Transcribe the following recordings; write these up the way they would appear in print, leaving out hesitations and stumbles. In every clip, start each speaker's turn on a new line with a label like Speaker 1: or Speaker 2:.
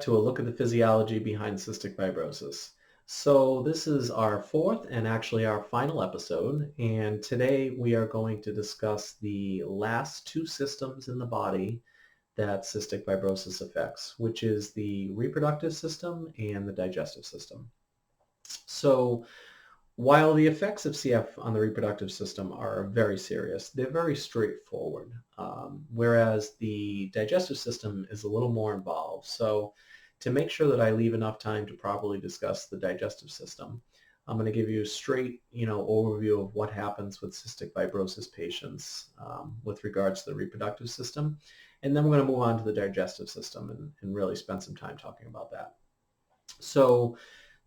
Speaker 1: to a look at the physiology behind cystic fibrosis. So this is our fourth and actually our final episode, and today we are going to discuss the last two systems in the body that cystic fibrosis affects, which is the reproductive system and the digestive system. So while the effects of CF on the reproductive system are very serious, they're very straightforward, whereas the digestive system is a little more involved. So to make sure that I leave enough time to properly discuss the digestive system, I'm going to give you a straight, overview of what happens with cystic fibrosis patients with regards to the reproductive system. And then we're going to move on to the digestive system and really spend some time talking about that. So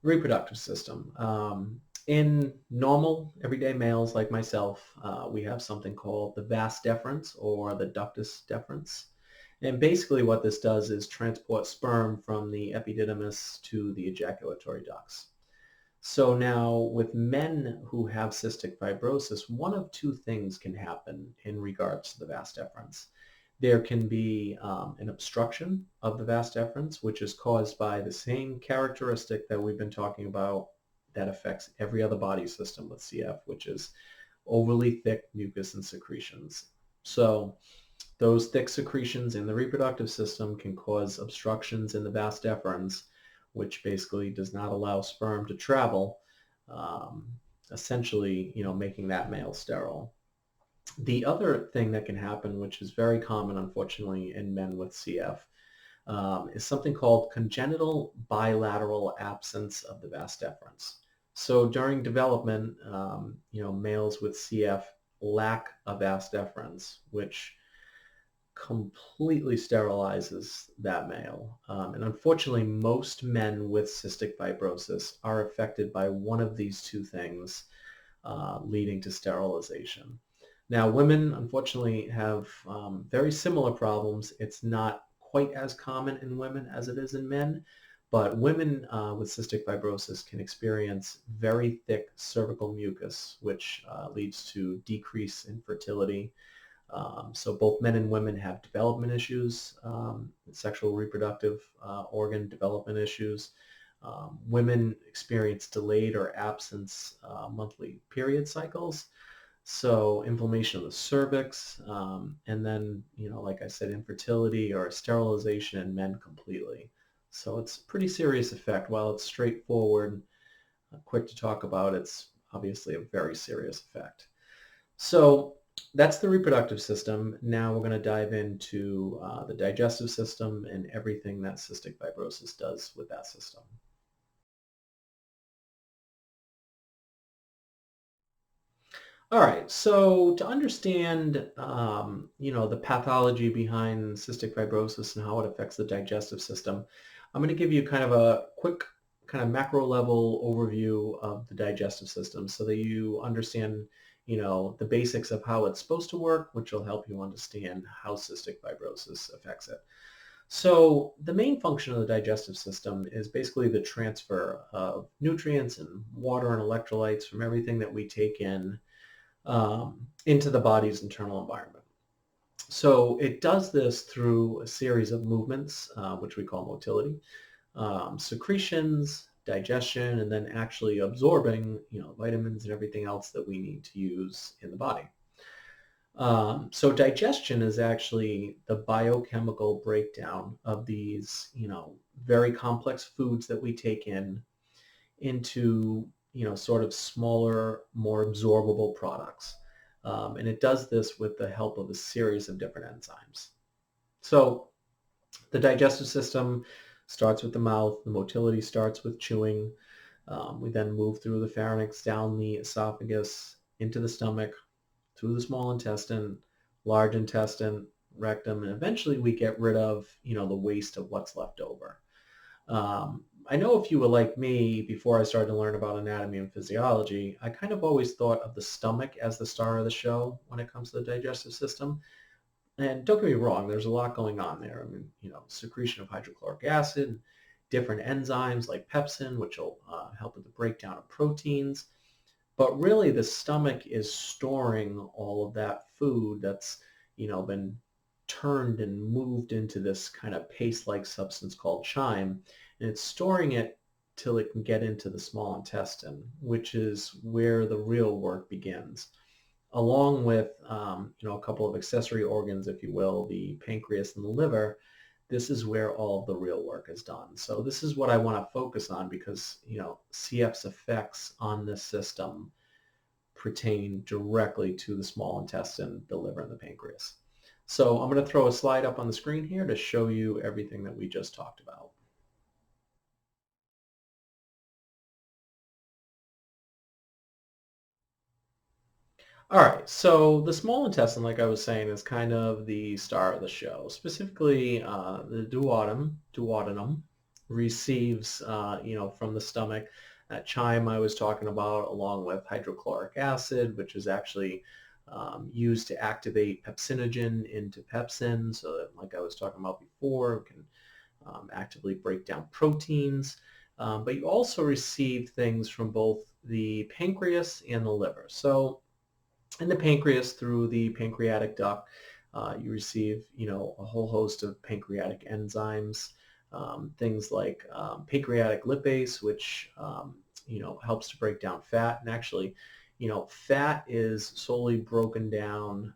Speaker 1: reproductive system. In normal, everyday males like myself, we have something called the vas deferens or the ductus deferens. And basically what this does is transport sperm from the epididymis to the ejaculatory ducts. So now with men who have cystic fibrosis, one of two things can happen in regards to the vas deferens. There can be an obstruction of the vas deferens, which is caused by the same characteristic that we've been talking about that affects every other body system with CF, which is overly thick mucus and secretions. So those thick secretions in the reproductive system can cause obstructions in the vas deferens, which basically does not allow sperm to travel, essentially, making that male sterile. The other thing that can happen, which is very common, unfortunately, in men with CF, is something called congenital bilateral absence of the vas deferens. So during development, males with CF lack a vas deferens, which completely sterilizes that male. And unfortunately, most men with cystic fibrosis are affected by one of these two things, leading to sterilization. Now, women, unfortunately, have very similar problems. It's not quite as common in women as it is in men, but women with cystic fibrosis can experience very thick cervical mucus, which leads to decrease in fertility. So both men and women have development issues, sexual reproductive organ development issues. Women experience delayed or absence monthly period cycles. So inflammation of the cervix, and then, like I said, infertility or sterilization in men completely. So it's a pretty serious effect. While it's straightforward, quick to talk about, it's obviously a very serious effect. So that's the reproductive system. Now we're going to dive into the digestive system and everything that cystic fibrosis does with that system. All right, so to understand, the pathology behind cystic fibrosis and how it affects the digestive system, I'm going to give you kind of a quick kind of macro level overview of the digestive system so that you understand, the basics of how it's supposed to work, which will help you understand how cystic fibrosis affects it. So the main function of the digestive system is basically the transfer of nutrients and water and electrolytes from everything that we take in into the body's internal environment. So it does this through a series of movements, which we call motility, secretions, digestion, and then actually absorbing, vitamins and everything else that we need to use in the body. So digestion is actually the biochemical breakdown of these, very complex foods that we take in into, sort of smaller, more absorbable products. And it does this with the help of a series of different enzymes. So the digestive system starts with the mouth. The motility starts with chewing. We then move through the pharynx, down the esophagus, into the stomach, through the small intestine, large intestine, rectum, and eventually we get rid of, the waste of what's left over. I know if you were like me before I started to learn about anatomy and physiology, I kind of always thought of the stomach as the star of the show when it comes to the digestive system. And don't get me wrong, there's a lot going on there. I mean, secretion of hydrochloric acid, different enzymes like pepsin, which will help with the breakdown of proteins. But really the stomach is storing all of that food that's, been turned and moved into this kind of paste-like substance called chyme, and it's storing it till it can get into the small intestine, which is where the real work begins, along with a couple of accessory organs, if you will, the pancreas and the liver. This is where all of the real work is done. So this is what I want to focus on because, CF's effects on this system pertain directly to the small intestine, the liver, and the pancreas. So I'm going to throw a slide up on the screen here to show you everything that we just talked about. All right, so the small intestine, like I was saying, is kind of the star of the show. Specifically, the duodenum receives, from the stomach that chyme I was talking about, along with hydrochloric acid, which is actually used to activate pepsinogen into pepsin, so that, like I was talking about before, it can actively break down proteins. But you also receive things from both the pancreas and the liver. So in the pancreas, through the pancreatic duct, you receive, a whole host of pancreatic enzymes, things like pancreatic lipase, which, helps to break down fat. And actually, fat is solely broken down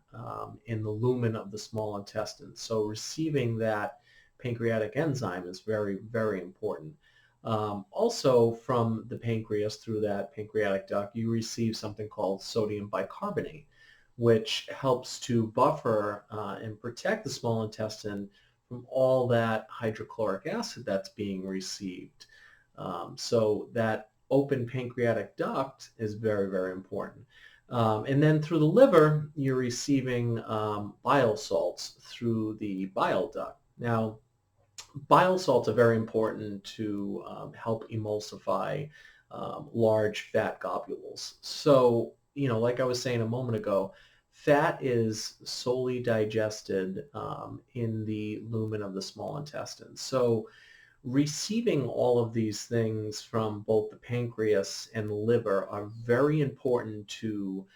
Speaker 1: in the lumen of the small intestine. So receiving that pancreatic enzyme is very, very important. Also, from the pancreas through that pancreatic duct, you receive something called sodium bicarbonate, which helps to buffer and protect the small intestine from all that hydrochloric acid that's being received. So that open pancreatic duct is very, very important. And then through the liver, you're receiving bile salts through the bile duct. Now, bile salts are very important to help emulsify large fat globules. So, like I was saying a moment ago, fat is solely digested in the lumen of the small intestine. So receiving all of these things from both the pancreas and the liver are very important to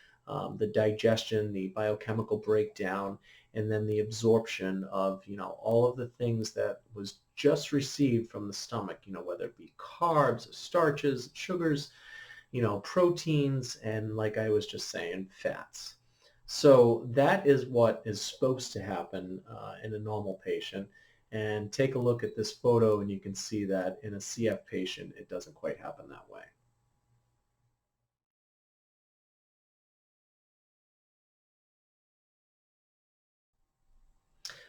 Speaker 1: the digestion, the biochemical breakdown, and then the absorption of, all of the things that was just received from the stomach, whether it be carbs, starches, sugars, proteins, and, like I was just saying, fats. So that is what is supposed to happen in a normal patient. And take a look at this photo and you can see that in a CF patient, it doesn't quite happen that way.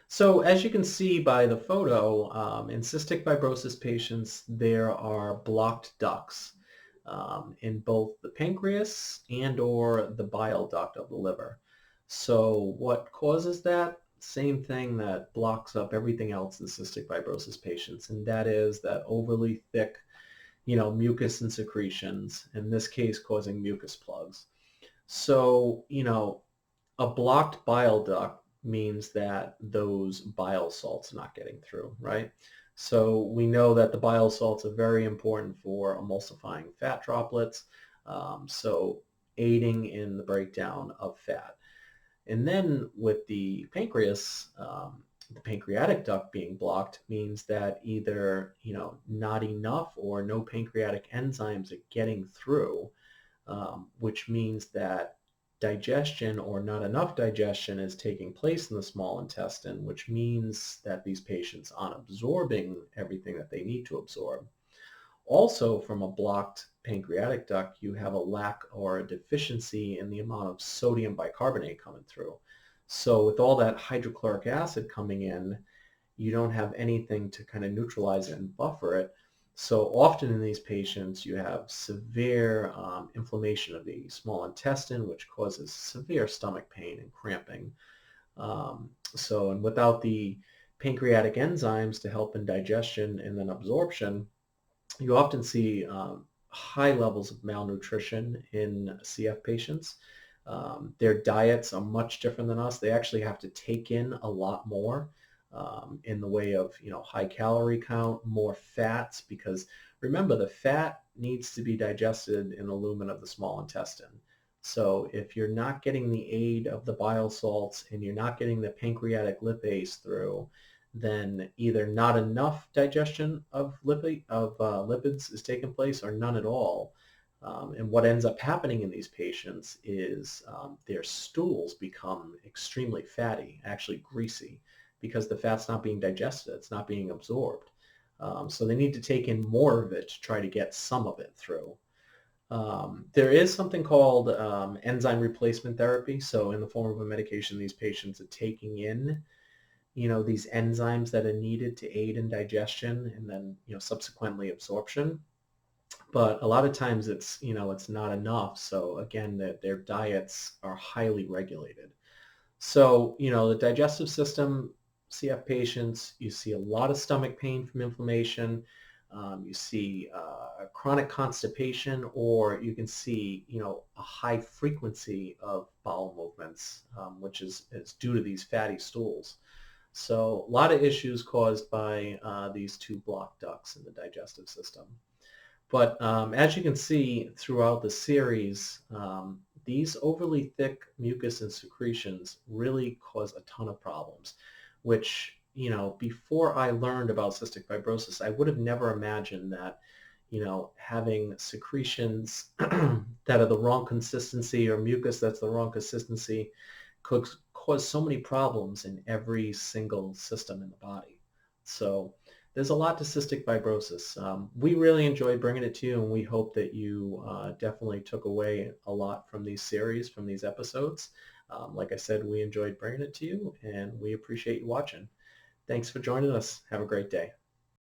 Speaker 1: So as you can see by the photo, in cystic fibrosis patients, there are blocked ducts in both the pancreas and or the bile duct of the liver. So what causes that? Same thing that blocks up everything else in cystic fibrosis patients, and that is that overly thick, mucus and secretions, in this case causing mucus plugs. So, a blocked bile duct means that those bile salts are not getting through, right? So we know that the bile salts are very important for emulsifying fat droplets, so aiding in the breakdown of fat. And then with the pancreas, the pancreatic duct being blocked means that either, not enough or no pancreatic enzymes are getting through, which means that digestion or not enough digestion is taking place in the small intestine, which means that these patients aren't absorbing everything that they need to absorb. Also, from a blocked pancreatic duct, you have a lack or a deficiency in the amount of sodium bicarbonate coming through. So with all that hydrochloric acid coming in, you don't have anything to kind of neutralize it and buffer it. So often in these patients, you have severe inflammation of the small intestine, which causes severe stomach pain and cramping. And without the pancreatic enzymes to help in digestion and then absorption, you often see high levels of malnutrition in CF patients. Their diets are much different than us. They actually have to take in a lot more in the way of, high calorie count, more fats, because remember, the fat needs to be digested in the lumen of the small intestine. So if you're not getting the aid of the bile salts and you're not getting the pancreatic lipase through, then either not enough digestion of lipids is taking place or none at all. And what ends up happening in these patients is their stools become extremely fatty, actually greasy, because the fat's not being digested, it's not being absorbed. So they need to take in more of it to try to get some of it through. There is something called enzyme replacement therapy. So in the form of a medication, these patients are taking in, these enzymes that are needed to aid in digestion and then, subsequently absorption. But a lot of times it's not enough. So again, their diets are highly regulated. So, the digestive system, CF patients, you see a lot of stomach pain from inflammation. You see chronic constipation, or you can see, a high frequency of bowel movements, which is due to these fatty stools. So a lot of issues caused by these two blocked ducts in the digestive system. But as you can see throughout the series, these overly thick mucus and secretions really cause a ton of problems, which, before I learned about cystic fibrosis, I would have never imagined that, having secretions that are the wrong consistency or mucus that's the wrong consistency could cause so many problems in every single system in the body. So there's a lot to cystic fibrosis. We really enjoyed bringing it to you, and we hope that you definitely took away a lot from these series, from these episodes. Like I said, we enjoyed bringing it to you, and we appreciate you watching. Thanks for joining us. Have a great day.